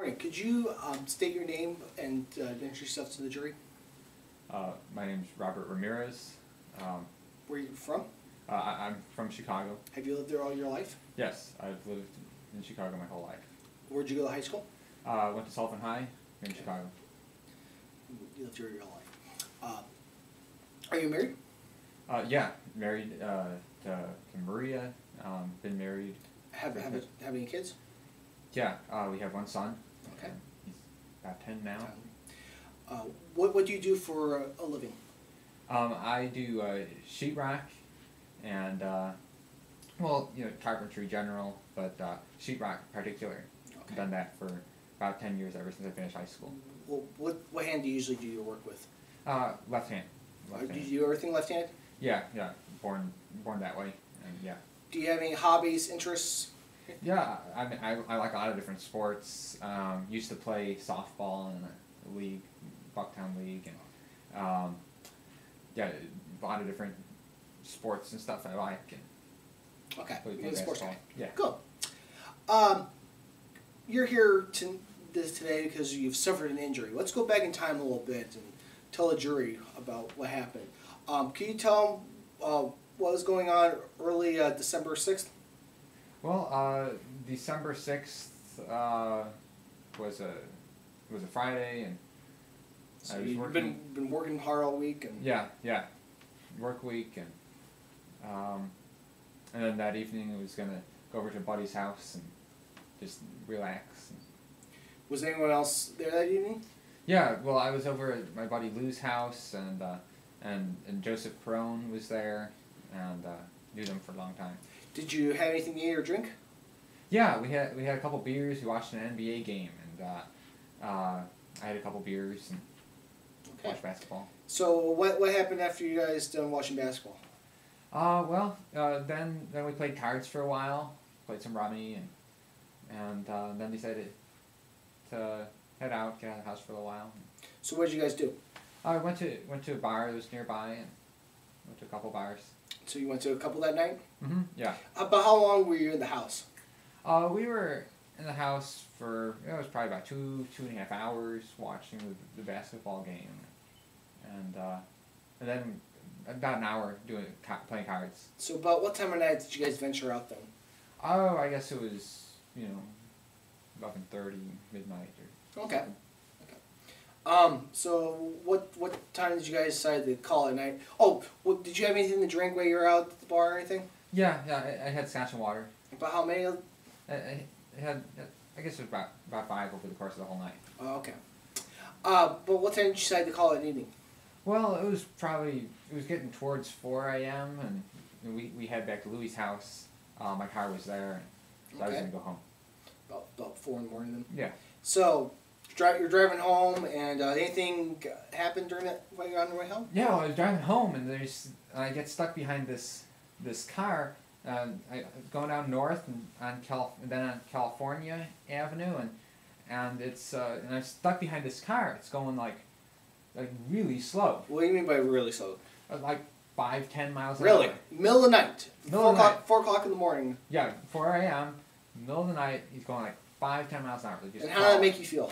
morning. Could you state your name and introduce yourself to the jury? My name's Robert Ramirez. Where are you from? I'm from Chicago. Have you lived there all your life? Yes, I've lived in Chicago my whole life. Where'd you go to high school? Went to Sullivan High in Chicago. You lived here your whole life. Are you married? Yeah, married to Maria. Been married. Have any kids? Yeah, we have one son. Okay. He's about 10 now. What do you do for a living? I do sheetrock and well, carpentry general, but sheetrock in particular. Okay. Done that for about 10 years ever since I finished high school. Well, what hand do you usually do your work with? Left hand. Do you do everything left-handed? Yeah, born that way, and yeah. Do you have any hobbies, interests? Yeah, I like a lot of different sports. Used to play softball in a league, Bucktown League, and yeah, a lot of different sports and stuff I like. And Okay, play you're a sports basketball. guy. Yeah. Cool. You're here today because you've suffered an injury. Let's go back in time a little bit and tell the jury about what happened. Can you tell them what was going on early December 6th? Well, December 6th was a Friday, and So I was you've working. been working hard all week, and Yeah, work week, and then that evening I was gonna go over to Buddy's house and just relax. was anyone else there that evening? Yeah, well, I was over at my buddy Lou's house, and Joseph Perone was there, and knew them for a long time. Did you have anything to eat or drink? Yeah, we had a couple beers. We watched an NBA game, and I had a couple beers and watched basketball. So what happened after you guys done watching basketball? Then we played cards for a while, played some rummy, and then decided to head out, get out of the house for a while. So what did you guys do? I went to a bar that was nearby, and went to a couple bars. So you went to a couple that night? Mm-hmm. Yeah. About how long were you in the house? We were in the house for, it was probably about 2.5 hours watching the basketball game, and then about an hour playing cards. So about what time of night did you guys venture out then? Oh, I guess it was 11:30, midnight or. Okay. So what time did you guys decide to call it a night? Oh, did you have anything to drink while you were out at the bar or anything? Yeah, I had scotch and water. About how many? I had, I guess it was about 5 over the course of the whole night. Oh, okay. But what time did you decide to call it an evening? Well, it was getting towards 4 a.m. and we head back to Louis' house. My car was there, so I was going to go home. About 4 in the morning then? Yeah. So, you're driving home, and anything happened during that while you're on your way home? Yeah, well, I was driving home, and I get stuck behind this car, going down north and then on California Avenue, and I'm stuck behind this car. It's going like really slow. What do you mean by really slow? Like 5-10 miles an Really? hour. Middle of the night? Middle of the night. 4 o'clock in the morning? Yeah, 4 a.m., middle of the night, he's going like 5-10 miles an hour. And how did that make you feel?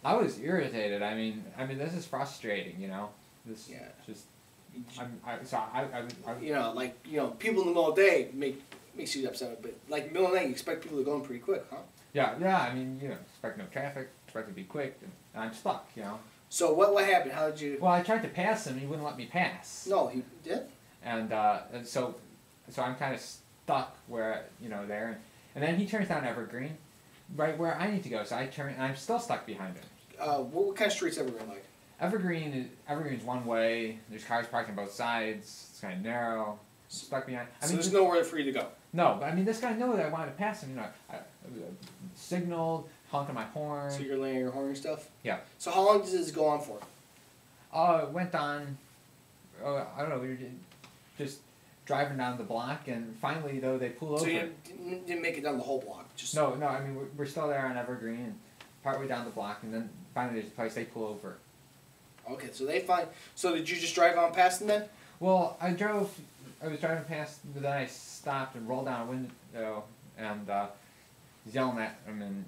I was irritated. I mean, this is frustrating, This Yeah. just. People in the middle of the day makes you upset, but like middle of the night, you expect people to go in pretty quick, huh? Yeah. Expect no traffic, expect to be quick, and I'm stuck, So what happened? How did you? Well, I tried to pass him, he wouldn't let me pass. No, he did. And so I'm kind of stuck there, and then he turns down Evergreen, right where I need to go. So I turn, and I'm still stuck behind him. What kind of streets Evergreen like? Evergreen's one way. There's cars parked on both sides. It's kind of narrow. Stuck behind. So there's nowhere for you to go. No, but this guy knew that I wanted to pass him. I signaled, honking my horn. So you're laying your horn and stuff. Yeah. So how long does this go on for? It went on. I don't know. We were just driving down the block, and finally, though, they pull over. So you didn't make it down the whole block. Just No. We're still there on Evergreen, and partway down the block, and then finally there's a place they pull over. Okay, so they find. So did you just drive on past them then? Well, I was driving past, but then I stopped and rolled down a window, and he's yelling at him, and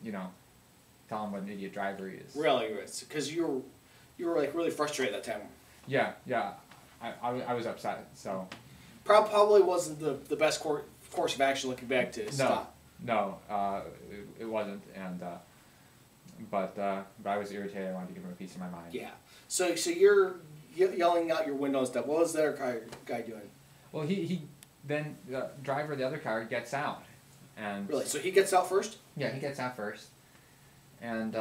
tell him what an idiot driver he is. Really, because you were like really frustrated at that time. Yeah, yeah. I was upset. So Probably wasn't the best course of action looking back to stop. No, it wasn't, and but I was irritated. I wanted to give him a piece of my mind. Yeah. So you're yelling out your window and stuff. What was the other guy doing? Well, he then the driver of the other car gets out, and Really? So he gets out first? yeah, he gets out first, and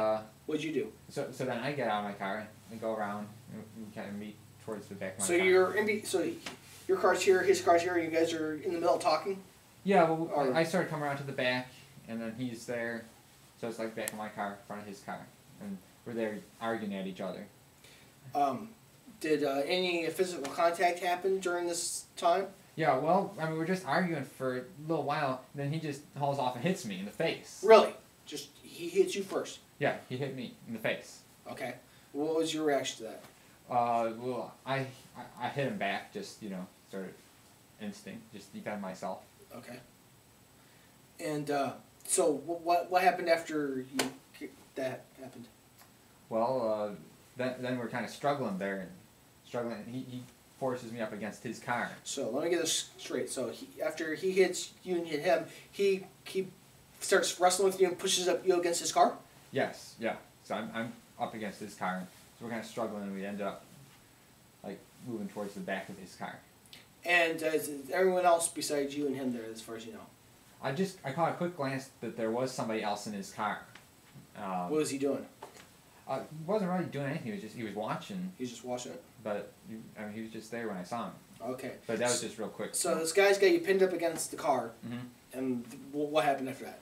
What'd you do? so then I get out of my car and go around and kind of meet towards the back of my So car. your car's here, his car's here, and you guys are in the middle talking? Yeah, well, Or- I started coming around to the back, and then he's there, so it's like back of my car, front of his car, and we're there arguing at each other. Did any physical contact happen during this time? Yeah, well, I mean, we're just arguing for a little while, and then he just hauls off and hits me in the face. Really? Just he hits you first? Yeah, he hit me in the face. Okay. What was your reaction to that? Well, I hit him back, just, sort of instinct, just defend myself. Okay. And so what happened after that happened? Well, then we're kind of struggling there, and he forces me up against his car. So let me get this straight. So after he hits you and you hit him, he starts wrestling with you and pushes up you against his car? Yes, yeah. So I'm up against his car, so we're kind of struggling, and we end up like moving towards the back of his car. And is everyone else besides you and him there, as far as you know? I caught a quick glance that there was somebody else in his car. What was he doing? He wasn't really doing anything. He was watching. He's just watching it? But he was just there when I saw him. Okay. But that was just real quick. So this guy's got you pinned up against the car, Mhm. and what happened after that?